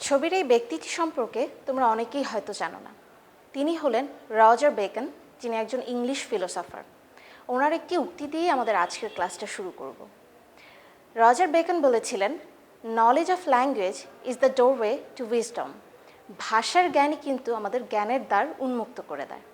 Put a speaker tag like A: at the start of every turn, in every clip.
A: ছবির এই ব্যক্তিটি সম্পর্কে তোমরা অনেকেই হয়তো জানো না। তিনি হলেন রজার বেকন, যিনি একজন ইংলিশ ফিলোসফার। ওনার একটি উক্তি দিয়ে আমাদের আজকের ক্লাসটা শুরু করব। রজার বেকন বলেছিলেন, knowledge of language is the doorway to wisdom. ভাষার জ্ঞানই কিন্তু আমাদের জ্ঞানের দ্বার উন্মুক্ত করে দেয়।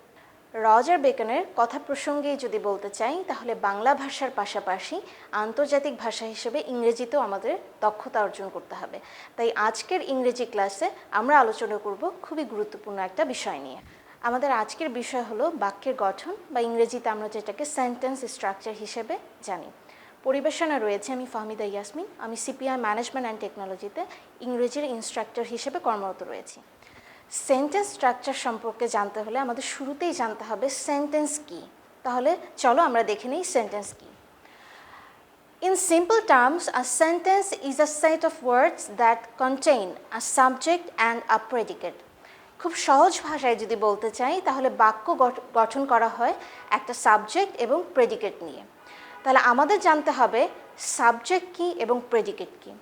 A: রজার বেকনের কথা প্রসঙ্গেই যদি বলতে চাই, তাহলে বাংলা ভাষার পাশাপাশি আন্তর্জাতিক ভাষা হিসেবে ইংরেজিতেও আমাদের দক্ষতা অর্জন করতে হবে। তাই আজকের ইংরেজি ক্লাসে আমরা আলোচনা করব খুবই গুরুত্বপূর্ণ একটা বিষয় নিয়ে। আমাদের আজকের বিষয় হলো বাক্যের গঠন, বা ইংরেজিতে আমরা যেটাকে সেন্টেন্স স্ট্রাকচার হিসেবে জানি। পরিবেশনা রয়েছে আমি ফাহমিদা ইয়াসমিন। আমি সিপিআই ম্যানেজমেন্ট অ্যান্ড টেকনোলজিতে ইংরেজির ইনস্ট্রাক্টর হিসেবে কর্মরত রয়েছি। সেন্টেন্স স্ট্রাকচার সম্পর্কে জানতে হলে আমাদের শুরুতেই জানতে হবে সেন্টেন্স কি। তাহলে চলো আমরা দেখে নিই সেন্টেন্স কি। In simple terms, a sentence is a set of words that contain a subject and a predicate. খুব সহজ ভাষায় যদি বলতে চাই, তাহলে বাক্য গঠন করা হয় একটা সাবজেক্ট এবং প্রেডিকেট নিয়ে। তাহলে আমাদের জানতে হবে সাবজেক্ট কি এবং প্রেডিকেট কি।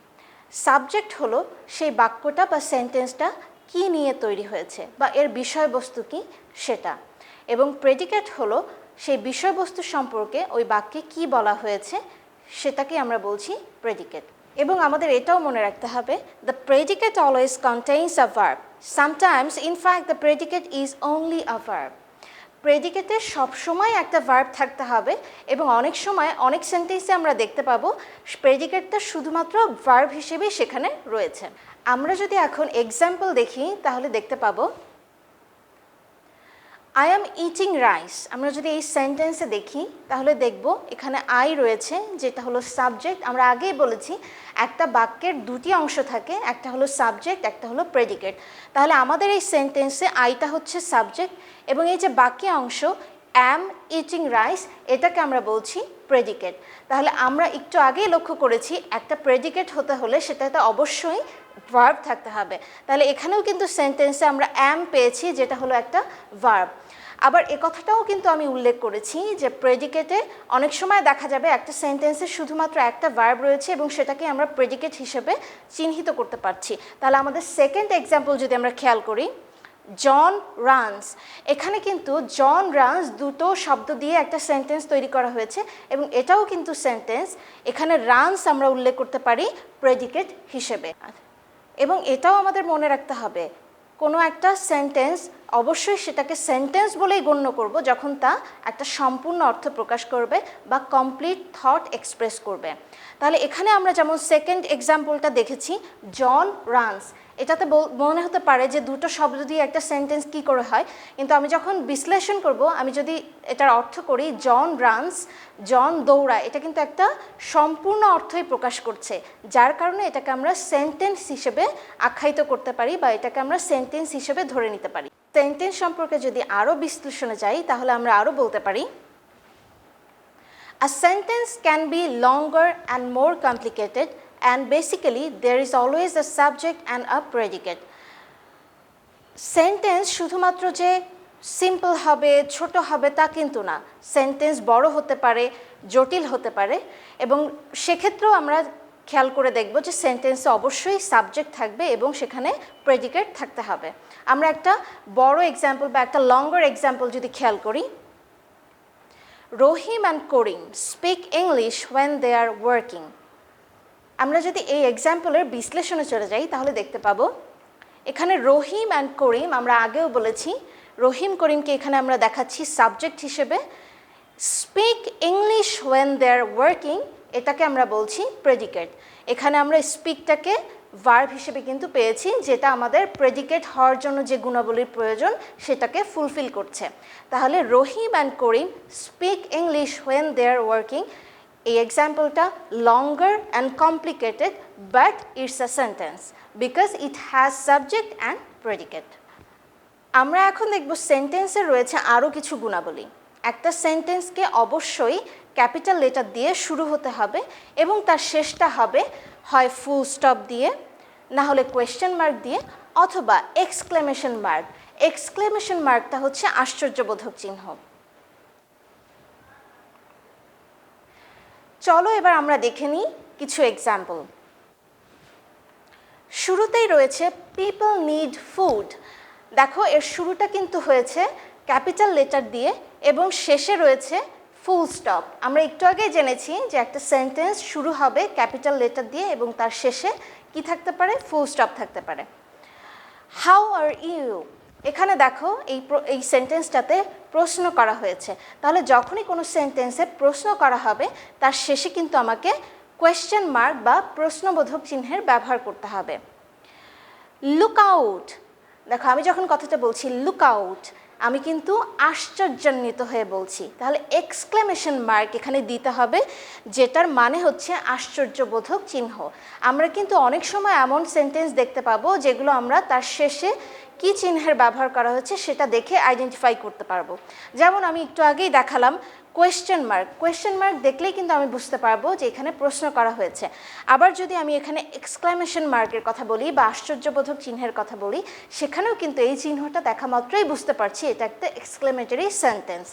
A: সাবজেক্ট হলো সেই বাক্যটা বা সেন্টেন্সটা কি নিয়ে তৈরি হয়েছে বা এর বিষয়বস্তু কি সেটা, এবং প্রেডিকেট হলো সেই বিষয়বস্তু সম্পর্কে ওই বাক্যে কি বলা হয়েছে সেটাকে আমরা বলছি প্রেডিকেট। এবং আমাদের এটাও মনে রাখতে হবে, the predicate always contains a verb. Sometimes in fact the predicate is only a verb. প্রেডিকেটে সবসময় একটা ভার্ব থাকতে হবে, এবং অনেক সময় অনেক সেন্টেন্সে আমরা দেখতে পাবো প্রেডিকেটটা শুধুমাত্র ভার্ব হিসেবেই সেখানে রয়েছে। আমরা যদি এখন এক্সাম্পল দেখি, তাহলে দেখতে পাবো আই অ্যাম ইটিং রাইস। আমরা যদি এই সেন্টেন্সে দেখি, তাহলে দেখব এখানে আই রয়েছে, যেটা হলো সাবজেক্ট। আমরা আগেই বলেছি একটা বাক্যের দুটি অংশ থাকে, একটা হলো সাবজেক্ট, একটা হলো প্রেডিকেট। তাহলে আমাদের এই সেন্টেন্সে আইটা হচ্ছে সাবজেক্ট, এবং এই যে বাকি অংশ অ্যাম ইটিং রাইস, এটাকে আমরা বলছি প্রেডিকেট। তাহলে আমরা একটু আগেই লক্ষ্য করেছি একটা প্রেডিকেট হতে হলে সেটাতে অবশ্যই ভার্ব থাকতে হবে। তাহলে এখানেও কিন্তু সেন্টেন্সে আমরা অ্যাম পেয়েছি, যেটা হলো একটা ভার্ব। আবার এ কথাটাও কিন্তু আমি উল্লেখ করেছি যে প্রেডিকেটে অনেক সময় দেখা যাবে একটা সেন্টেন্সে শুধুমাত্র একটা ভার্ব রয়েছে এবং সেটাকে আমরা প্রেডিকেট হিসেবে চিহ্নিত করতে পারছি। তাহলে আমাদের সেকেন্ড এক্সাম্পল যদি আমরা খেয়াল করি, জন রানস। এখানে কিন্তু জন রানস দুটো শব্দ দিয়ে একটা সেন্টেন্স তৈরি করা হয়েছে, এবং এটাও কিন্তু সেন্টেন্স। এখানে রানস আমরা উল্লেখ করতে পারি প্রেডিকেট হিসেবে। এবং এটাও আমাদের মনে রাখতে হবে, কোনো একটা সেন্টেন্স অবশ্যই সেটাকে সেন্টেন্স বলেই গণ্য করব যখন তা একটা সম্পূর্ণ অর্থ প্রকাশ করবে বা কমপ্লিট থট এক্সপ্রেস করবে। তাহলে এখানে আমরা যেমন সেকেন্ড এক্সাম্পলটা দেখেছি, জন রানস। এটাতে মনে হতে পারে যে দুটো শব্দ দিয়ে একটা সেন্টেন্স কী করে হয়, কিন্তু আমি যখন বিশ্লেষণ করব, আমি যদি এটার অর্থ করি জন রানস, জন দৌড়ায়, এটা কিন্তু একটা সম্পূর্ণ অর্থই প্রকাশ করছে, যার কারণে এটাকে আমরা সেন্টেন্স হিসেবে আখ্যায়িত করতে পারি বা এটাকে আমরা সেন্টেন্স হিসেবে ধরে নিতে পারি। সেন্টেন্স সম্পর্কে যদি আরও বিশ্লেষণে যাই, তাহলে আমরা আরও বলতে পারি A sentence can be longer and more complicated, and basically there is always a subject and a predicate. Sentence শুধুমাত্র যে সিম্পল হবে, ছোট হবে তা কিন্তু না। সেন্টেন্স বড় হতে পারে, জটিল হতে পারে, এবং সেক্ষেত্রেও আমরা খেয়াল করে দেখব যে সেন্টেন্সে অবশ্যই সাবজেক্ট থাকবে এবং সেখানে প্রেডিকেট থাকতে হবে। আমরা একটা বড় এক্সাম্পল বা একটা লঙ্গার এক্সাম্পল যদি খেয়াল করি, Rahim and Karim speak English when they are working. আমরা যদি এই এক্সাম্পলের বিশ্লেষণে চলে যাই, তাহলে দেখতে পাবো এখানে রহিম অ্যান্ড করিম, আমরা আগেও বলেছি রহিম করিমকে এখানে আমরা দেখাচ্ছি সাবজেক্ট হিসেবে। Speak English when they are working, এটাকে আমরা বলছি প্রেডিকেট। এখানে আমরা স্পিকটাকে ভার্ব হিসেবে কিন্তু পেয়েছি, যেটা আমাদের প্রেডিকেট হওয়ার জন্য যে গুণাবলীর প্রয়োজন সেটাকে ফুলফিল করছে। তাহলে Rahim and Karim speak English when they are working, এই এক্সাম্পলটা longer and complicated, but it's a sentence because it has subject and predicate. আমরা এখন দেখব সেন্টেন্সের রয়েছে আরও কিছু গুণাবলী। একটা সেন্টেন্সকে অবশ্যই ক্যাপিটাল লেটার দিয়ে শুরু হতে হবে, এবং তার শেষটা হবে হয় ফুল স্টপ দিয়ে, না হলে কোয়েশ্চেন মার্ক দিয়ে, অথবা এক্সক্লেমেশন মার্ক। এক্সক্লেমেশন মার্কটা হচ্ছে আশ্চর্যবোধক চিহ্ন। চলো এবার আমরা দেখে নিই কিছু এক্সাম্পল। শুরুতেই রয়েছে পিপল নিড ফুড। দেখো এর শুরুটা কিন্তু হয়েছে ক্যাপিটাল লেটার দিয়ে এবং শেষে রয়েছে ফুল স্টপ। আমরা একটু আগেই জেনেছি যে একটা সেন্টেন্স শুরু হবে ক্যাপিটাল লেটার দিয়ে এবং তার শেষে কি থাকতে পারে, ফুল স্টপ থাকতে পারে। হাউ আর ইউ, এখানে দেখো এই সেন্টেন্সটাতে প্রশ্ন করা হয়েছে, তাহলে যখনই কোনো সেন্টেন্সে প্রশ্ন করা হবে তার শেষে কিন্তু আমাকে কোয়েশ্চেন মার্ক বা প্রশ্নবোধক চিহ্নের ব্যবহার করতে হবে। লুক আউট, দেখো আমি যখন কথাটা বলছি লুক আউট, আমি কিন্তু আশ্চর্যান্বিত হয়ে বলছি, তাহলে এক্সক্লেমেশন মার্ক এখানে দিতে হবে, যেটার মানে হচ্ছে আশ্চর্যবোধক চিহ্ন। আমরা কিন্তু অনেক সময় এমন সেন্টেন্স দেখতে পাবো যেগুলো আমরা তার শেষে কি চিহ্নের ব্যবহার করা হচ্ছে সেটা দেখে আইডেন্টিফাই করতে পারবো। যেমন আমি একটু আগেই দেখালাম কোয়েশ্চেন মার্ক দেখলেই কিন্তু আমি বুঝতে পারবো যে এখানে প্রশ্ন করা হয়েছে। আবার যদি আমি এখানে এক্সক্লেমেশন মার্কের কথা বলি বা আশ্চর্যবোধক চিহ্নের কথা বলি, সেখানেও কিন্তু এই চিহ্নটা দেখা মাত্রই বুঝতে পারছি এটা একটা এক্সক্লেমেটরি সেন্টেন্স।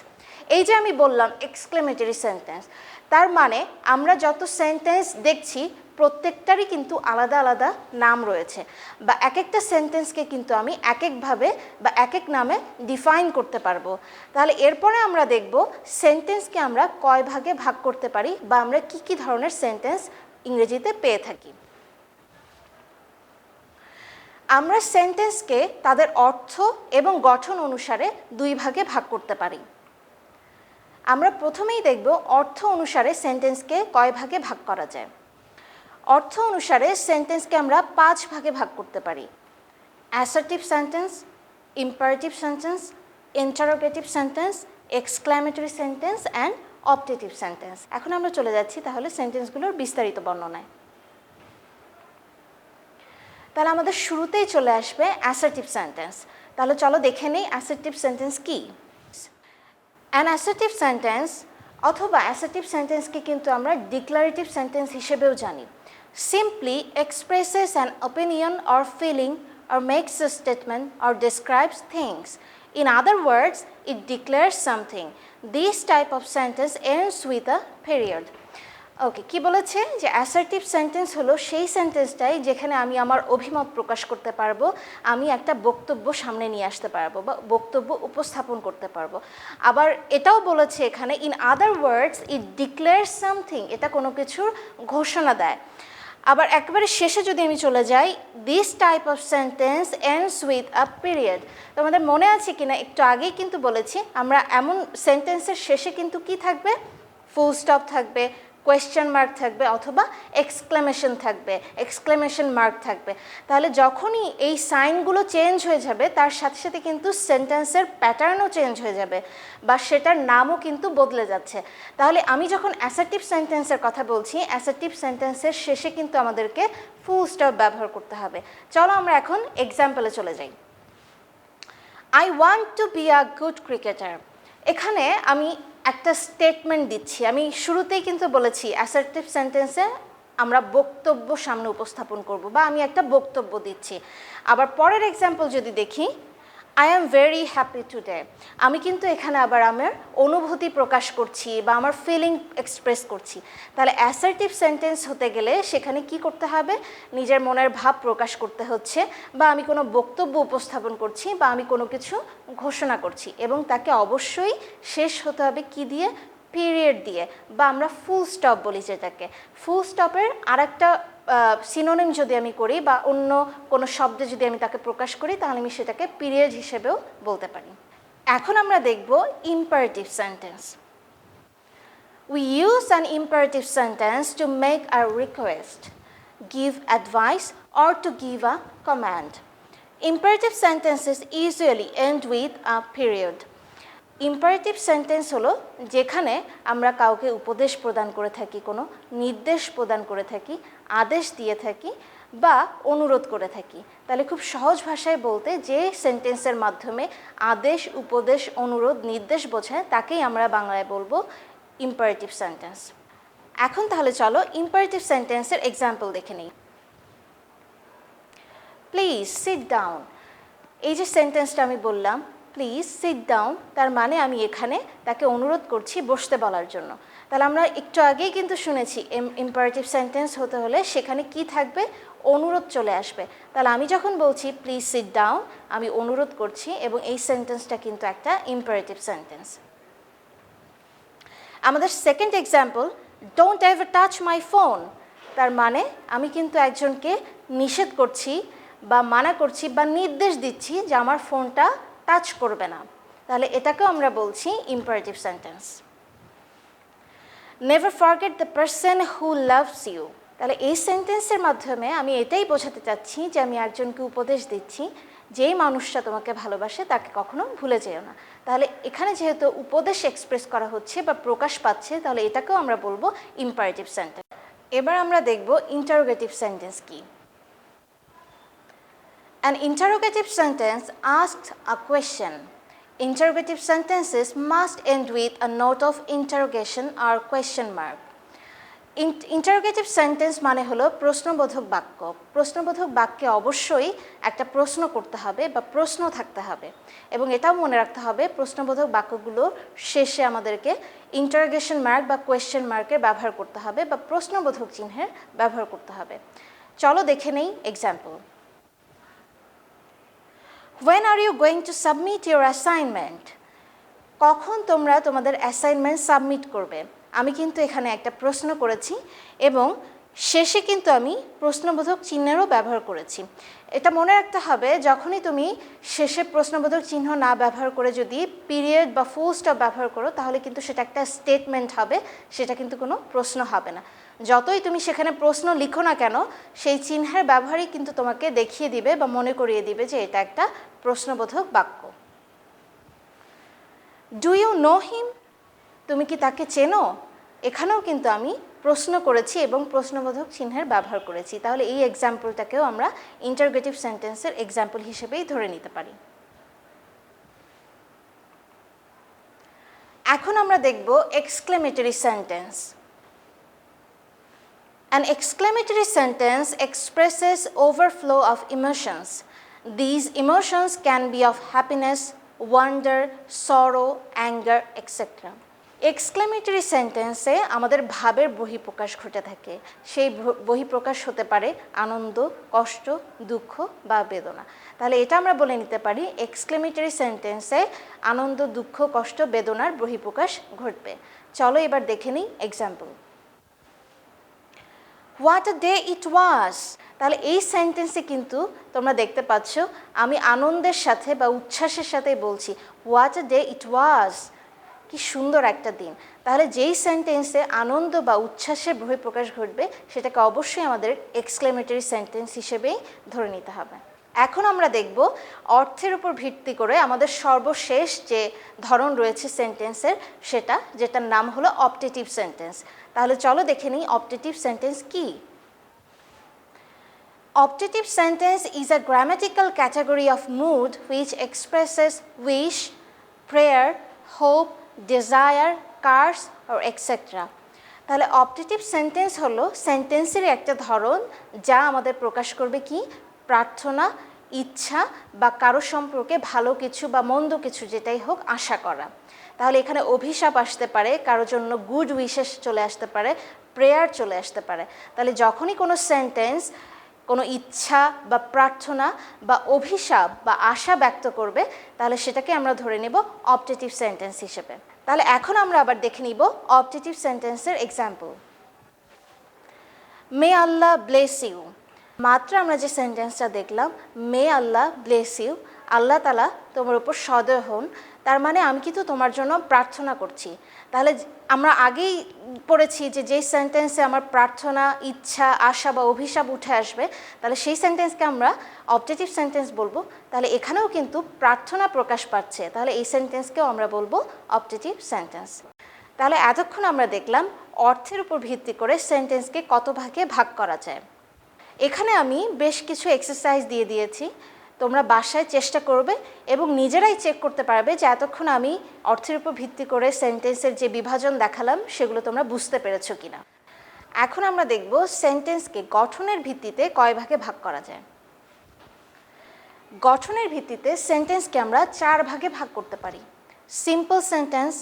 A: এই যে আমি বললাম এক্সক্লেমেটরি সেন্টেন্স, তার মানে আমরা যত সেন্টেন্স দেখছি প্রত্যেকটারই কিন্তু আলাদা আলাদা নাম রয়েছে, বা এক একটা সেন্টেন্সকে কিন্তু আমি এক একভাবে বা এক এক নামে ডিফাইন করতে পারবো। তাহলে এরপরে আমরা দেখব সেন্টেন্সকে আমরা কয় ভাগে ভাগ করতে পারি বা আমরা কি কি ধরনের সেন্টেন্স ইংরেজিতে পেয়ে থাকি। আমরা সেন্টেন্সকে তাদের অর্থ এবং গঠন অনুসারে দুই ভাগে ভাগ করতে পারি। আমরা প্রথমেই দেখব অর্থ অনুসারে সেন্টেন্সকে কয় ভাগে ভাগ করা যায়। অর্থ অনুসারে সেন্টেন্সকে আমরা 5 ভাগে ভাগ করতে পারি: assertive sentence, imperative sentence, interrogative sentence, exclamatory sentence and optative sentence. এখন আমরা চলে যাচ্ছি তাহলে সেন্টেন্সগুলোর বিস্তারিত বর্ণনায়। তাহলে আমাদের শুরুতেই চলে আসবে অ্যাসার্টিভ সেন্টেন্স। তাহলে চলো দেখে নেই অ্যাসার্টিভ সেন্টেন্স কি। অ্যান অ্যাসার্টিভ সেন্টেন্স অথবা অ্যাসার্টিভ সেন্টেন্সকে কিন্তু আমরা ডিক্লারেটিভ সেন্টেন্স হিসেবেও জানি। Simply expresses an opinion or feeling or makes a statement or describes things. In other words, it declares something. This type of sentence ends with a period. ওকে, কি বলেছে যে assertive sentence হলো সেই সেন্টেন্সটাই যেখানে আমি আমার অভিমত প্রকাশ করতে পারবো, আমি একটা বক্তব্য সামনে নিয়ে আসতে পারবো বা বক্তব্য উপস্থাপন করতে পারবো। আবার এটাও বলেছে এখানে in other words it declares something, এটা কোনো কিছুর ঘোষণা দেয়। আবার একেবারে শেষে যদি আমি চলে যাই, this type of sentence ends with a period. তোমাদের মনে আছে কিনা, একটু আগেই কিন্তু বলেছি আমরা এমন সেন্টেন্সের শেষে কিন্তু কি থাকবে, ফুল স্টপ থাকবে, কোয়েশ্চেন মার্ক থাকবে অথবা এক্সক্লেমেশন মার্ক থাকবে। তাহলে যখনই এই সাইনগুলো চেঞ্জ হয়ে যাবে তার সাথে সাথে কিন্তু সেন্টেন্সের প্যাটার্নও চেঞ্জ হয়ে যাবে বা সেটার নামও কিন্তু বদলে যাচ্ছে। তাহলে আমি যখন অ্যাসার্টিভ সেন্টেন্সের কথা বলছি, অ্যাসার্টিভ সেন্টেন্সের শেষে কিন্তু আমাদেরকে ফুল স্টপ ব্যবহার করতে হবে। চলো আমরা এখন এক্সাম্পলে চলে যাই। I want to be a good cricketer. এখানে আমি একটা স্টেটমেন্ট দিচ্ছি। আমি শুরুতেই কিন্তু বলেছি অ্যাসার্টিভ সেন্টেন্সে আমরা বক্তব্য সামনে উপস্থাপন করব বা আমি একটা বক্তব্য দিচ্ছি। আবার পরের এক্সাম্পল যদি দেখি, I am very happy today, আমি কিন্তু এখানে আবার আমার অনুভূতি প্রকাশ করছি বা আমার ফিলিং এক্সপ্রেস করছি। তাহলে অ্যাসার্টিভ সেন্টেন্স হতে গেলে সেখানে কি করতে হবে, নিজের মনের ভাব প্রকাশ করতে হচ্ছে বা আমি কোনো বক্তব্য উপস্থাপন করছি বা আমি কোনো কিছু ঘোষণা করছি এবং তাকে অবশ্যই শেষ হতে হবে কি দিয়ে, পিরিয়ড দিয়ে, বা আমরা ফুল স্টপ বলি যেটাকে। ফুল স্টপের আরেকটা সিনোনিম যদি আমি করি বা অন্য কোনো শব্দে যদি আমি তাকে প্রকাশ করি তাহলে আমি সেটাকে পিরিয়ড হিসেবেও বলতে পারি। এখন আমরা দেখব imperative sentence. We use an imperative sentence to make a request, give advice or to give a command. Imperative sentences usually end with a period. Imperative sentence হলো যেখানে আমরা কাউকে উপদেশ প্রদান করে থাকি, কোনো নির্দেশ প্রদান করে থাকি, আদেশ দিয়ে থাকি বা অনুরোধ করে থাকি। তাহলে খুব সহজ ভাষায় বলতে যে সেন্টেন্সের মাধ্যমে আদেশ, উপদেশ, অনুরোধ, নির্দেশ বোঝায় তাকেই আমরা বাংলায় বলবো ইম্পারেটিভ সেন্টেন্স। এখন তাহলে চলো ইম্পারেটিভ সেন্টেন্সের এক্সাম্পল দেখে নিই। প্লিজ সিট ডাউন, এই যে সেন্টেন্সটা আমি বললাম প্লিজ সিট ডাউন, তার মানে আমি এখানে তাকে অনুরোধ করছি বসতে বলার জন্য। তাহলে আমরা একটু আগেই কিন্তু শুনেছি ইম্পারেটিভ সেন্টেন্স হতে হলে সেখানে কি থাকবে, অনুরোধ চলে আসবে। তাহলে আমি যখন বলছি প্লিজ সিট ডাউন, আমি অনুরোধ করছি এবং এই সেন্টেন্সটা কিন্তু একটা ইম্পারেটিভ সেন্টেন্স। আমাদের second example, don't ever touch my phone. তার মানে আমি কিন্তু একজনকে নিষেধ করছি বা মানা করছি বা নির্দেশ দিচ্ছি যে আমার ফোনটা টাচ করবে না। তাহলে এটাকেও আমরা বলছি imperative sentence. Never forget the person who loves you. তাহলে এই সেন্টেন্সের মাধ্যমে আমি এটাই বোঝাতে চাচ্ছি যে আমি একজনকে উপদেশ দিচ্ছি, যেই মানুষটা তোমাকে ভালোবাসে তাকে কখনো ভুলে যেও না। তাহলে এখানে যেহেতু উপদেশ এক্সপ্রেস করা হচ্ছে বা প্রকাশ পাচ্ছে, তাহলে এটাকেও আমরা বলবো ইম্পারেটিভ সেন্টেন্স। এবার আমরা দেখব ইন্টারোগেটিভ সেন্টেন্স কি। An interrogative sentence asks a question. Interrogative sentences must end with a note of interrogation or question mark. Interrogative sentence মানে হলো প্রশ্নবোধক বাক্য। প্রশ্নবোধক বাক্যে অবশ্যই একটা প্রশ্ন করতে হবে বা প্রশ্ন থাকতে হবে, এবং এটাও মনে রাখতে হবে প্রশ্নবোধক বাক্যগুলো শেষে আমাদেরকে ইন্টারোগেশন মার্ক বা কোয়েশ্চেন মার্কের ব্যবহার করতে হবে বা প্রশ্নবোধক চিহ্নের ব্যবহার করতে হবে। চলো দেখে নেই example. When are you going to submit your assignment? কখন তোমরা তোমাদের অ্যাসাইনমেন্ট সাবমিট করবে? আমি কিন্তু এখানে একটা প্রশ্ন করেছি এবং শেষে কিন্তু আমি প্রশ্নবোধক চিহ্নেরও ব্যবহার করেছি। এটা মনে রাখতে হবে, যখনই তুমি শেষে প্রশ্নবোধক চিহ্ন না ব্যবহার করে যদি পিরিয়ড বা ফুল স্টপ ব্যবহার করো, তাহলে কিন্তু সেটা একটা স্টেটমেন্ট হবে, সেটা কিন্তু কোনো প্রশ্ন হবে না। যতই তুমি সেখানে প্রশ্ন লিখো না কেন, সেই চিহ্নের ব্যবহারই কিন্তু তোমাকে দেখিয়ে দিবে বা মনে করিয়ে দিবে যে এটা একটা প্রশ্নবোধক বাক্য। Do you know him? তুমি কি তাকে চেনো? এখানেও কিন্তু আমি প্রশ্ন করেছি এবং প্রশ্নবোধক চিহ্নের ব্যবহার করেছি। তাহলে এই এক্সাম্পলটাকেও আমরা ইন্টারোগেটিভ সেন্টেন্সের এক্সাম্পল হিসেবেই ধরে নিতে পারি। এখন আমরা দেখব exclamatory sentence. An exclamatory sentence expresses overflow of emotions. These emotions can be of happiness, wonder, sorrow, anger, etc. Exclamatory সেন্টেন্সে আমাদের ভাবের বহিঃপ্রকাশ ঘটে থাকে। সেই বহিঃপ্রকাশ হতে পারে আনন্দ, কষ্ট, দুঃখ বা বেদনা। তাহলে এটা আমরা বলে নিতে পারি এক্সক্লেমেটরি সেন্টেন্সে আনন্দ, দুঃখ, কষ্ট, বেদনার বহিঃপ্রকাশ ঘটবে। চলো এবার দেখে নিই example. What a day it was. তাহলে এই সেন্টেন্সে কিন্তু তোমরা দেখতে পাচ্ছ আমি আনন্দের সাথে বা উচ্ছ্বাসের সাথেই বলছি হোয়াট আ ডে ইট ওয়াজ, কি সুন্দর একটা দিন। তাহলে যেই সেন্টেন্সে আনন্দ বা উচ্ছ্বাসের বহিঃপ্রকাশ ঘটবে সেটাকে অবশ্যই আমাদের এক্সক্লেমেটরি সেন্টেন্স হিসেবেই ধরে নিতে হবে। এখন আমরা দেখব অর্থের উপর ভিত্তি করে আমাদের সর্বশেষ যে ধরন রয়েছে সেন্টেন্সের, যেটার নাম হলো অপটেটিভ সেন্টেন্স। তাহলে চলো দেখে নিই অপটেটিভ সেন্টেন্স কি। Optative sentence is a grammatical category of mood which expresses wish, prayer, hope, desire, curse or etc. তাহলে অপটেটিভ সেন্টেন্স হলো সেন্টেন্সের একটা ধরন যা আমাদের প্রকাশ করবে কি প্রার্থনা, ইচ্ছা বা কারো সম্পর্কে ভালো কিছু বা মন্দ কিছু যেটাই হোক আশা করা। তাহলে এখানে অভিশাপ আসতে পারে, কারোর জন্য গুড উইশেস চলে আসতে পারে, প্রেয়ার চলে আসতে পারে। তাহলে যখনই কোনো সেন্টেন্স কোনো ইচ্ছা বা প্রার্থনা বা অভিশাপ বা আশা ব্যক্ত করবে, তাহলে সেটাকে আমরা ধরে নেব অপটেটিভ সেন্টেন্স হিসেবে। তাহলে এখন আমরা আবার দেখে নিব অপটেটিভ সেন্টেন্সের example. May Allah bless you. মাত্র আমরা যে সেন্টেন্সটা দেখলাম মে আল্লাহ ব্লেস ইউ, আল্লাহ তাআলা তোমার উপর সদয় হন, তার মানে আমি কিন্তু তোমার জন্য প্রার্থনা করছি। তাহলে আমরা আগেই পড়েছি যে যেই সেন্টেন্সে আমার প্রার্থনা, ইচ্ছা, আশা বা অভিশাপ উঠে আসবে, তাহলে সেই সেন্টেন্সকে আমরা অপটেটিভ সেন্টেন্স বলবো। তাহলে এখানেও কিন্তু প্রার্থনা প্রকাশ পাচ্ছে, তাহলে এই সেন্টেন্সকেও আমরা বলবো অপটেটিভ সেন্টেন্স। তাহলে এতক্ষণ আমরা দেখলাম অর্থের উপর ভিত্তি করে সেন্টেন্সকে কত ভাগে ভাগ করা যায়। এখানে আমি বেশ কিছু এক্সারসাইজ দিয়ে দিয়েছি, তোমরা বাসায় চেষ্টা করবে এবং নিজেরাই চেক করতে পারবে যে এতক্ষণ আমি অর্থের উপর ভিত্তি করে সেন্টেন্সের যে বিভাজন দেখালাম সেগুলো তোমরা বুঝতে পেরেছো কিনা। এখন আমরা দেখব সেন্টেন্সকে গঠনের ভিত্তিতে কয় ভাগে ভাগ করা যায়। গঠনের ভিত্তিতে সেন্টেন্সকে আমরা 4 ভাগে ভাগ করতে পারি: simple sentence,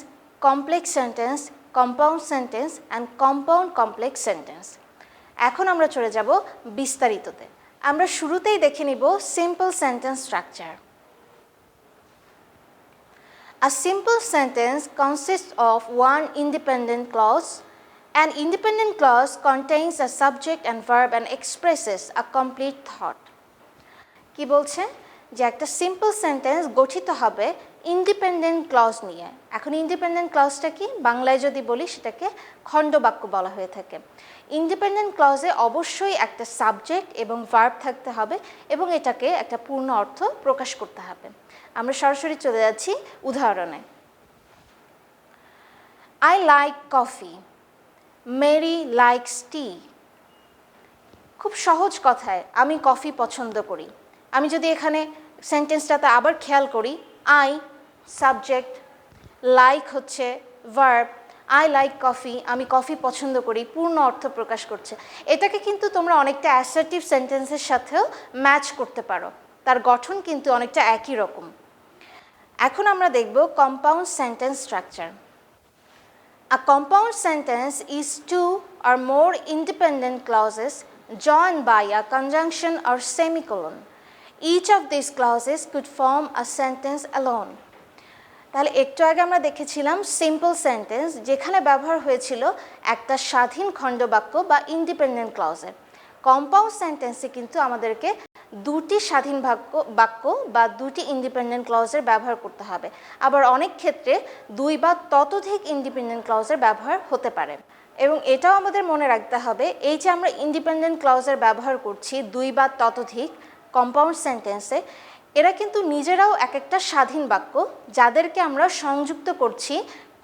A: complex sentence, compound sentence and compound complex sentence. এখন আমরা চলে যাব বিস্তারিততে। আমরা শুরুতেই দেখে নিব simple sentence structure. A simple sentence consists of one independent clause. An independent clause contains a subject and verb and expresses a complete thought. কি বলছে যে একটা সিম্পল সেন্টেন্স গঠিত হবে ইন্ডিপেন্ডেন্ট ক্লজ নিয়ে। এখন ইন্ডিপেন্ডেন্ট ক্লজটা কি, বাংলায় যদি বলি সেটাকে খণ্ডবাক্য বলা হয়ে থাকে। ইন্ডিপেন্ডেন্ট ক্লজে অবশ্যই একটা সাবজেক্ট এবং ভার্ব থাকতে হবে এবং এটাকে একটা পূর্ণ অর্থ প্রকাশ করতে হবে। আমরা সরাসরি চলে যাচ্ছি উদাহরণে। I like coffee. Mary likes tea. খুব সহজ কথায় আমি কফি পছন্দ করি। আমি যদি এখানে সেন্টেন্সটাতে আবার খেয়াল করি, আই সাবজেক্ট, লাইক হচ্ছে ভার্ব, আই লাইক কফি, আমি কফি পছন্দ করি, পূর্ণ অর্থ প্রকাশ করছে। এটাকে কিন্তু তোমরা অনেকটা অ্যাসার্টিভ সেন্টেন্সের সাথেও ম্যাচ করতে পারো, তার গঠন কিন্তু অনেকটা একই রকম। এখন আমরা দেখব compound sentence structure. A compound sentence is two or more independent clauses joined by a conjunction or semicolon. Each of these clauses could form a sentence alone. তাহলে একটু আগে আমরা দেখেছিলাম সিম্পল সেন্টেন্স, যেখানে ব্যবহার হয়েছিল একটা স্বাধীন খণ্ডবাক্য বা ইন্ডিপেন্ডেন্ট ক্লজের। কম্পাউন্ড সেন্টেন্সে কিন্তু আমাদেরকে দুটি স্বাধীন বাক্য বা দুটি ইন্ডিপেন্ডেন্ট ক্লজের ব্যবহার করতে হবে। আবার অনেক ক্ষেত্রে দুই বা ততোধিক ইন্ডিপেন্ডেন্ট ক্লজের ব্যবহার হতে পারে। এবং এটাও আমাদের মনে রাখতে হবে, এই যে আমরা ইন্ডিপেন্ডেন্ট ক্লজের ব্যবহার করছি দুই বা ততোধিক কম্পাউন্ড সেন্টেন্সে, এরা কিন্তু নিজেরাও এক একটা স্বাধীন বাক্য, যাদেরকে আমরা সংযুক্ত করছি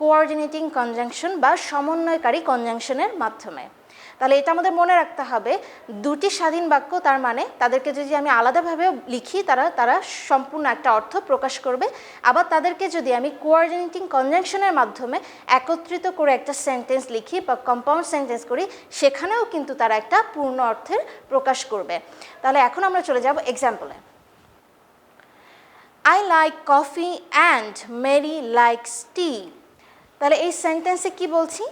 A: কোঅর্ডিনেটিং কনজাংশন বা সমন্বয়কারী কনজাংশনের মাধ্যমে। তাহলে এটা আমাদের মনে রাখতে হবে, দুটি স্বাধীন বাক্য, তার মানে তাদেরকে যদি আমি আলাদাভাবে লিখি তারা সম্পূর্ণ একটা অর্থ প্রকাশ করবে। আবার তাদেরকে যদি আমি কোঅর্ডিনেটিং কনজাংশনের মাধ্যমে একত্রিত করে একটা সেন্টেন্স লিখি বা কম্পাউন্ড সেন্টেন্স করি, সেখানেও কিন্তু তারা একটা পূর্ণ অর্থের প্রকাশ করবে। তাহলে এখন আমরা চলে যাব এক্সাম্পলে। I like coffee and Mary likes tea. তাহলে এই সেন্টেন্সে কি বলছি,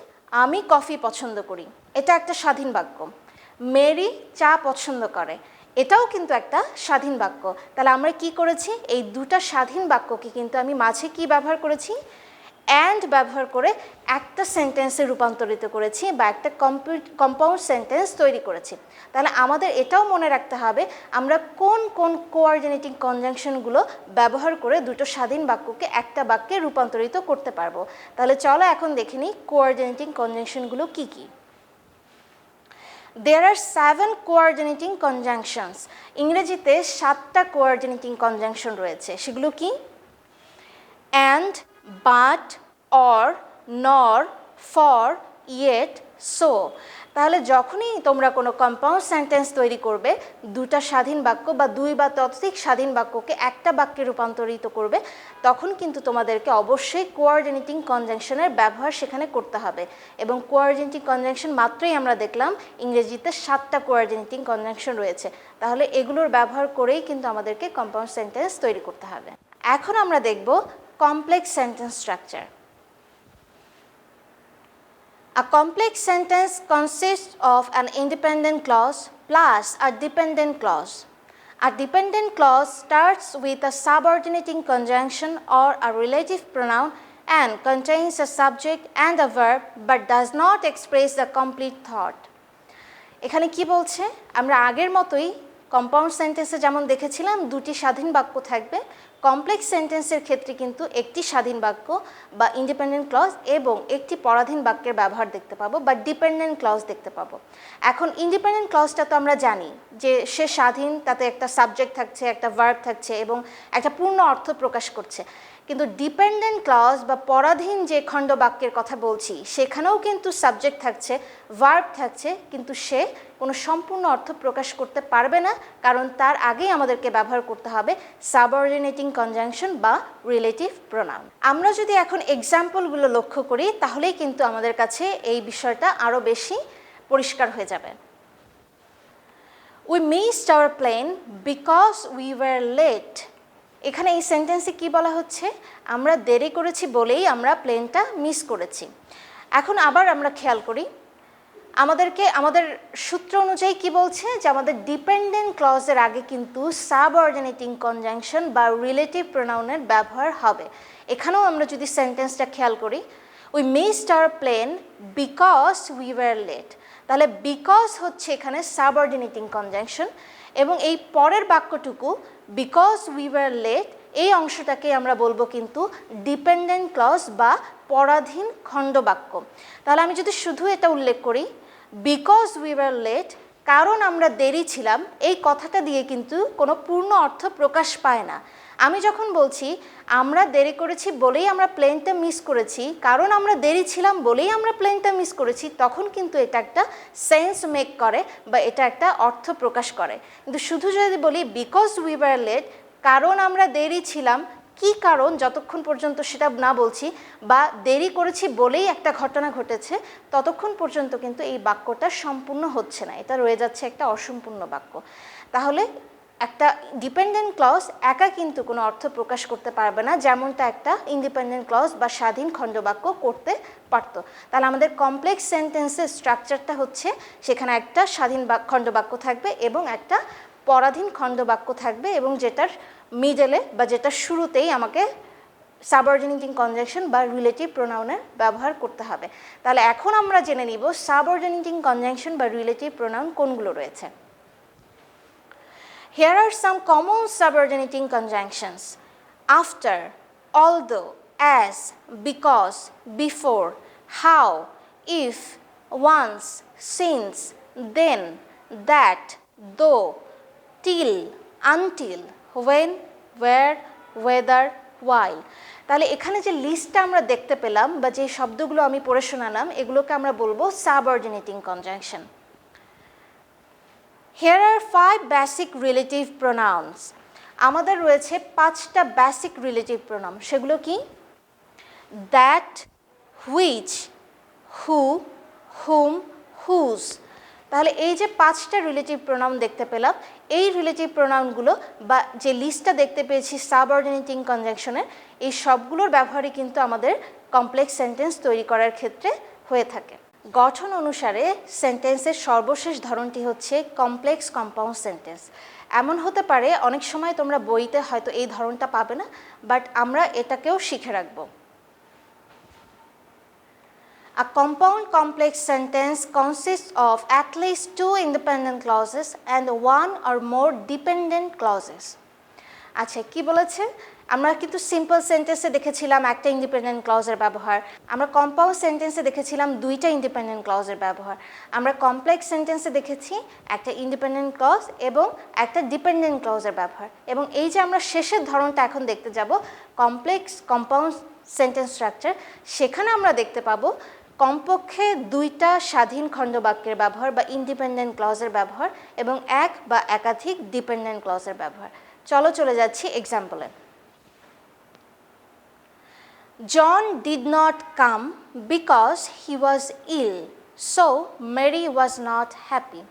A: আমি কফি পছন্দ করি, এটা একটা স্বাধীন বাক্য। মেরি চা পছন্দ করে, এটাও কিন্তু একটা স্বাধীন বাক্য। তাহলে আমরা কি করেছি, এই দুটা স্বাধীন বাক্যকে কিন্তু আমি মাঝে কি ব্যবহার করেছি, অ্যান্ড ব্যবহার করে একটা সেন্টেন্সে রূপান্তরিত করেছি বা একটা কম্পাউন্ড সেন্টেন্স তৈরি করেছি। তাহলে আমাদের এটাও মনে রাখতে হবে আমরা কোন কোন কোঅর্ডিনেটিং কনজাংশনগুলো ব্যবহার করে দুটো স্বাধীন বাক্যকে একটা বাক্যে রূপান্তরিত করতে পারবো। তাহলে চলো এখন দেখে নিই কোঅর্ডিনেটিং কনজাংশনগুলো কী কী। There are 7 coordinating conjunctions. ইংরেজিতে 7টা কোঅর্ডিনেটিং কনজাংশন রয়েছে। সেগুলো কি, and, but, or, nor, for, yet, so. তাহলে যখনই তোমরা কোনো কম্পাউন্ড সেন্টেন্স তৈরি করবে, দুটা স্বাধীন বাক্য বা দুই বা ততোধিক স্বাধীন বাক্যকে একটা বাক্যে রূপান্তরিত করবে, তখন কিন্তু তোমাদেরকে অবশ্যই কোঅর্ডিনেটিং কনজাংশনের ব্যবহার সেখানে করতে হবে। এবং কোঅর্ডিনেটিং কনজাংশন মাত্রই আমরা দেখলাম ইংরেজিতে 7টা কোঅর্ডিনেটিং কনজাংশন রয়েছে। তাহলে এগুলোর ব্যবহার করেই কিন্তু আমাদেরকে কম্পাউন্ড সেন্টেন্স তৈরি করতে হবে। এখন আমরা দেখব complex sentence structure. A complex sentence consists of an independent clause plus a dependent clause. A dependent clause starts with a subordinating conjunction or a relative pronoun and contains a subject and a verb but does not express the complete thought. এখানে কি বলছে, আমরা আগের মতোই compound সেন্টেন্সে যেমন দেখেছিলাম দুটি স্বাধীন বাক্য থাকবে, কমপ্লেক্স সেন্টেন্সের ক্ষেত্রে কিন্তু একটি স্বাধীন বাক্য বা ইন্ডিপেন্ডেন্ট ক্লজ এবং একটি পরাধীন বাক্যের ব্যবহার দেখতে পাবো বা ডিপেন্ডেন্ট ক্লজ দেখতে পাবো। এখন ইন্ডিপেন্ডেন্ট ক্লজটা তো আমরা জানি যে সে স্বাধীন, তাতে একটা সাবজেক্ট থাকছে, একটা ভার্ব থাকছে এবং একটা পূর্ণ অর্থ প্রকাশ করছে। কিন্তু ডিপেন্ডেন্ট ক্লজ বা পরাধীন যে খণ্ডবাক্যের কথা বলছি, সেখানেও কিন্তু সাবজেক্ট থাকছে, ভার্ব থাকছে, কিন্তু সে কোনো সম্পূর্ণ অর্থ প্রকাশ করতে পারবে না, কারণ তার আগেই আমাদেরকে ব্যবহার করতে হবে সাবঅর্ডিনেটিং কনজাংশন বা রিলেটিভ প্রোনাউন। আমরা যদি এখন এক্সাম্পলগুলো লক্ষ্য করি, তাহলেই কিন্তু আমাদের কাছে এই বিষয়টা আরও বেশি পরিষ্কার হয়ে যাবে। We missed our plane because we were late. এখানে এই সেন্টেন্সে কি বলা হচ্ছে, আমরা দেরি করেছি বলেই আমরা প্লেনটা মিস করেছি। এখন আবার আমরা খেয়াল করি আমাদের সূত্র অনুযায়ী কি বলছে যে আমাদের ডিপেন্ডেন্ট ক্লজের আগে কিন্তু সাবঅর্ডিনেটিং কনজাংশন বা রিলেটিভ প্রোনাউনের ব্যবহার হবে। এখানেও আমরা যদি সেন্টেন্সটা খেয়াল করি, we missed our plane because we were late, তাহলে বিকজ হচ্ছে এখানে সাবঅর্ডিনেটিং কনজাংশন এবং এই পরের বাক্যটুকু বিকজ উই ওয়ার লেট এই অংশটাকে আমরা বলবো কিন্তু ডিপেন্ডেন্ট ক্লজ বা পরাধীন খণ্ডবাক্য। তাহলে আমি যদি শুধু এটা উল্লেখ করি বিকজ উই ওয়ার লেট, কারণ আমরা দেরি ছিলাম, এই কথাটা দিয়ে কিন্তু কোনো পূর্ণ অর্থ প্রকাশ পায় না। আমি যখন বলছি আমরা দেরি করেছি বলেই আমরা প্লেনটা মিস করেছি, কারণ আমরা দেরি ছিলাম বলেই আমরা প্লেনটা মিস করেছি, তখন কিন্তু এটা একটা সেন্স মেক করে বা এটা একটা অর্থ প্রকাশ করে। কিন্তু শুধু যদি বলি বিকজ উই ওয়ার লেট, কারণ আমরা দেরি ছিলাম, কি কারণ যতক্ষণ পর্যন্ত সেটা না বলছি বা দেরি করেছি বলেই একটা ঘটনা ঘটেছে, ততক্ষণ পর্যন্ত কিন্তু এই বাক্যটা সম্পূর্ণ হচ্ছে না, এটা রয়ে যাচ্ছে একটা অসম্পূর্ণ বাক্য। তাহলে একটা ডিপেন্ডেন্ট ক্লজ একা কিন্তু কোনো অর্থ প্রকাশ করতে পারবে না, যেমনটা একটা ইন্ডিপেন্ডেন্ট ক্লজ বা স্বাধীন খণ্ডবাক্য করতে পারত। তাহলে আমাদের কমপ্লেক্স সেন্টেন্সের স্ট্রাকচারটা হচ্ছে সেখানে একটা স্বাধীন খণ্ডবাক্য থাকবে এবং একটা পরাধীন খণ্ডবাক্য থাকবে এবং যেটার মিডলে বা যেটার শুরুতেই আমাকে সাবঅর্ডিনেটিং কনজাংশন বা রিলেটিভ প্রোনাউনের ব্যবহার করতে হবে। তাহলে এখন আমরা জেনে নিব সাবঅর্ডিনেটিং কনজাংশন বা রিলেটিভ প্রোনাউন কোনগুলো রয়েছে। Here are some common subordinating conjunctions: after, although, as, because, before, how, if, once, since, then, that, though, till, until, when, where, whether, while. তাহলে এখানে যে লিস্টটা আমরা দেখতে পেলাম বা যে শব্দগুলো আমি পড়ে শোনালাম, এগুলোকে আমরা বলবো subordinating conjunction. Here are 5 basic relative pronouns. আমাদের রয়েছে 5টা বেসিক রিলেটিভ প্রোনাউন। সেগুলো কি? That, which, who, whom, whose. তাহলে এই যে 5টা রিলেটিভ প্রোনাউন দেখতে পেলাম, এই রিলেটিভ প্রোনাউনগুলো বা যে লিস্টটা দেখতে পেয়েছি সাবঅর্ডিনেটিং কনজাংশনের, এই সবগুলোর ব্যবহারই কিন্তু আমাদের কমপ্লেক্স সেন্টেন্স তৈরি করার ক্ষেত্রে হয়ে থাকে। গঠন অনুসারে সেন্টেন্সের সর্বশেষ ধরনটি হচ্ছে কমপ্লেক্স কম্পাউন্ড সেন্টেন্স। এমন হতে পারে অনেক সময় তোমরা বইতে হয়তো এই ধরনটা পাবে না, বাট আমরা এটাকেও শিখে রাখব। A compound complex sentence consists of at least 2 independent clauses and 1 or more dependent clauses. আচ্ছা, কি বলেছে? আমরা কিন্তু সিম্পল সেন্টেন্সে দেখেছিলাম একটা ইন্ডিপেন্ডেন্ট ক্লজের ব্যবহার, আমরা কম্পাউন্ড সেন্টেন্সে দেখেছিলাম 2টা ইন্ডিপেন্ডেন্ট ক্লজের ব্যবহার, আমরা কমপ্লেক্স সেন্টেন্সে দেখেছি একটা ইন্ডিপেন্ডেন্ট ক্লজ এবং একটা ডিপেন্ডেন্ট ক্লজের ব্যবহার, এবং এই যে আমরা শেষের ধরনটা এখন দেখতে যাব কমপ্লেক্স কম্পাউন্ড সেন্টেন্স স্ট্রাকচার, সেখানে আমরা দেখতে পাবো কমপক্ষে 2টা স্বাধীন খণ্ডবাক্যের ব্যবহার বা ইন্ডিপেন্ডেন্ট ক্লজের ব্যবহার এবং এক বা একাধিক ডিপেন্ডেন্ট ক্লজের ব্যবহার। চলো চলে যাচ্ছি এক্সাম্পলে। John did not come because he was ill, so Mary was not happy.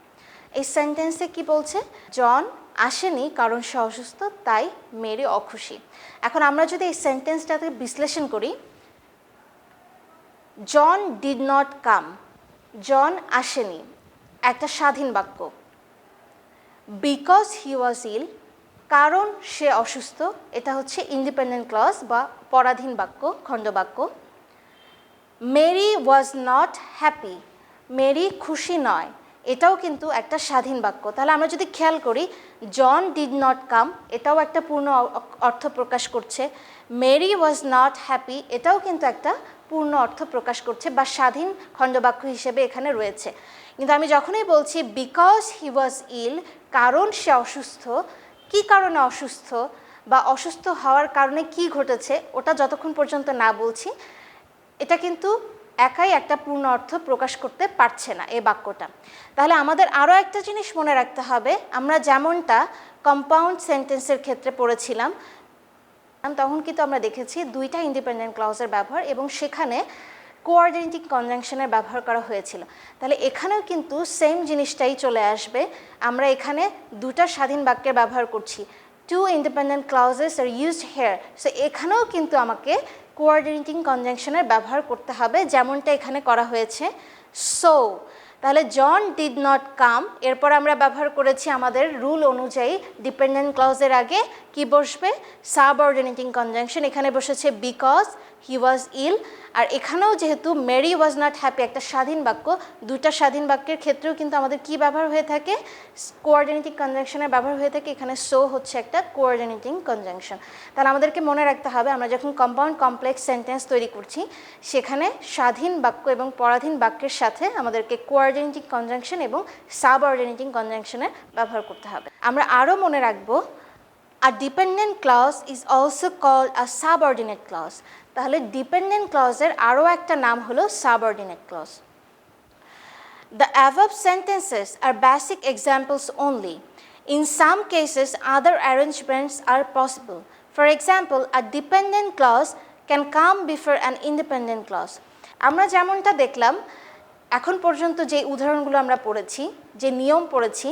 A: এই সেন্টেন্সে কি বলছে? জন আসেনি কারণ সে অসুস্থ, তাই মেরি অখুশি। এখন আমরা যদি এই সেন্টেন্সটাকে বিশ্লেষণ করি, জন ডিড নট কাম, জন আসেনি, একটা স্বাধীন বাক্য। বিকজ হি ওয়াজ ইল, কারণ সে অসুস্থ, এটা হচ্ছে ইন্ডিপেন্ডেন্ট ক্লজ বা পরাধীন বাক্য, খণ্ডবাক্য। Mary was not happy, Mary খুশি নয়, এটাও কিন্তু একটা স্বাধীন বাক্য। তাহলে আমরা যদি খেয়াল করি জন ডিড নট কাম, এটাও একটা পূর্ণ অর্থ প্রকাশ করছে। মেরি ওয়াজ নট হ্যাপি, এটাও কিন্তু একটা পূর্ণ অর্থ প্রকাশ করছে বা স্বাধীন খণ্ডবাক্য হিসেবে এখানে রয়েছে। কিন্তু আমি যখনই বলছি বিকজ হি ওয়াজ ইল, কারণ সে অসুস্থ, কি কারণে অসুস্থ বা অসুস্থ হওয়ার কারণে কি ঘটেছে, ওটা যতক্ষণ পর্যন্ত না বলছি, এটা কিন্তু একাই একটা পূর্ণ অর্থ প্রকাশ করতে পারছে না এই বাক্যটা। তাহলে আমাদের আরও একটা জিনিস মনে রাখতে হবে, আমরা যেমনটা কম্পাউন্ড সেন্টেন্সের ক্ষেত্রে পড়েছিলাম তখন কিন্তু আমরা দেখেছি 2টা ইন্ডিপেন্ডেন্ট ক্লজের ব্যবহার এবং সেখানে কোঅর্ডিনেটিং কনজাংশনের ব্যবহার করা হয়েছিল। তাহলে এখানেও কিন্তু সেম জিনিসটাই চলে আসবে, আমরা এখানে 2টা স্বাধীন বাক্যের ব্যবহার করছি, 2 independent clauses are used here, so এখানেও কিন্তু আমাকে কোঅর্ডিনেটিং কনজাংশনের ব্যবহার করতে হবে, যেমনটা এখানে করা হয়েছে সো। তাহলে জন ডিড নট কাম, এরপর আমরা ব্যবহার করেছি আমাদের রুল অনুযায়ী ডিপেন্ডেন্ট ক্লজের আগে কি বসবে, সাবঅর্ডিনেটিং কনজাংশন। এখানে বসেছে বিকজ হি ওয়াজ ইল। আর এখানেও যেহেতু মেরি ওয়াজ নট হ্যাপি একটা স্বাধীন বাক্য, দুইটা স্বাধীন বাক্যের ক্ষেত্রেও কিন্তু আমাদের কি ব্যবহার হয়ে থাকে, কোঅর্ডিনেটিং কনজাংশনের ব্যবহার হয়ে থাকে। এখানে সো হচ্ছে একটা কোঅর্ডিনেটিং কনজাংশন। তাহলে আমাদেরকে মনে রাখতে হবে আমরা যখন কম্পাউন্ড কমপ্লেক্স সেন্টেন্স তৈরি করছি সেখানে স্বাধীন বাক্য এবং পরাধীন বাক্যের সাথে আমাদেরকে কোঅর্ডিনেটিং কনজাংশন এবং সাবঅর্ডিনেটিং কনজাংশনের ব্যবহার করতে হবে। আমরা আরও মনে রাখবো a dependent clause is also called a subordinate clause। তাহলে ডিপেন্ডেন্ট ক্লজের আরও একটা নাম হলো subordinate clause. The above sentences are basic examples only. In some cases, other arrangements are possible. For example, a dependent clause can come before an independent clause. আমরা যেমনটা দেখলাম এখন পর্যন্ত যে উদাহরণগুলো আমরা পড়েছি, যে নিয়ম পড়েছি,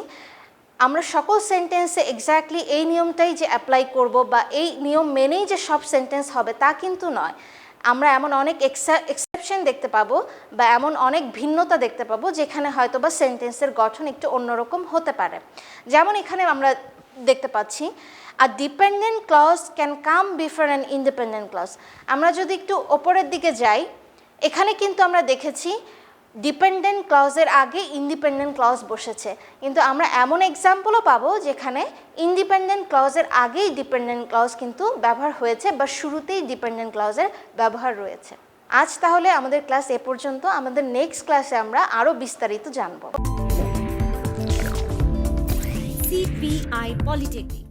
A: আমরা সকল সেন্টেন্সে এক্স্যাক্টলি এই নিয়মটাই যে অ্যাপ্লাই করব বা এই নিয়ম মেনেই যে সব সেন্টেন্স হবে তা কিন্তু নয়। আমরা এমন অনেক এক্সেপশন দেখতে পাবো বা এমন অনেক ভিন্নতা দেখতে পাবো যেখানে হয়তো বা সেন্টেন্সের গঠন একটু অন্যরকম হতে পারে। যেমন এখানে আমরা দেখতে পাচ্ছি a dependent clause can come before an independent clause. আমরা যদি একটু ওপরের দিকে যাই, এখানে কিন্তু আমরা দেখেছি ডিপেন্ডেন্ট ক্লজের আগে ইন্ডিপেন্ডেন্ট ক্লজ বসেছে, কিন্তু আমরা এমন এক্সাম্পলও পাবো যেখানে ইন্ডিপেন্ডেন্ট ক্লজের আগেই ডিপেন্ডেন্ট ক্লজ কিন্তু ব্যবহার হয়েছে বা শুরুতেই ডিপেন্ডেন্ট ক্লজের ব্যবহার রয়েছে। আজ তাহলে আমাদের ক্লাস এ পর্যন্ত। আমাদের নেক্সট ক্লাসে আমরা আরও বিস্তারিত জানব।
B: CPI Polytechnic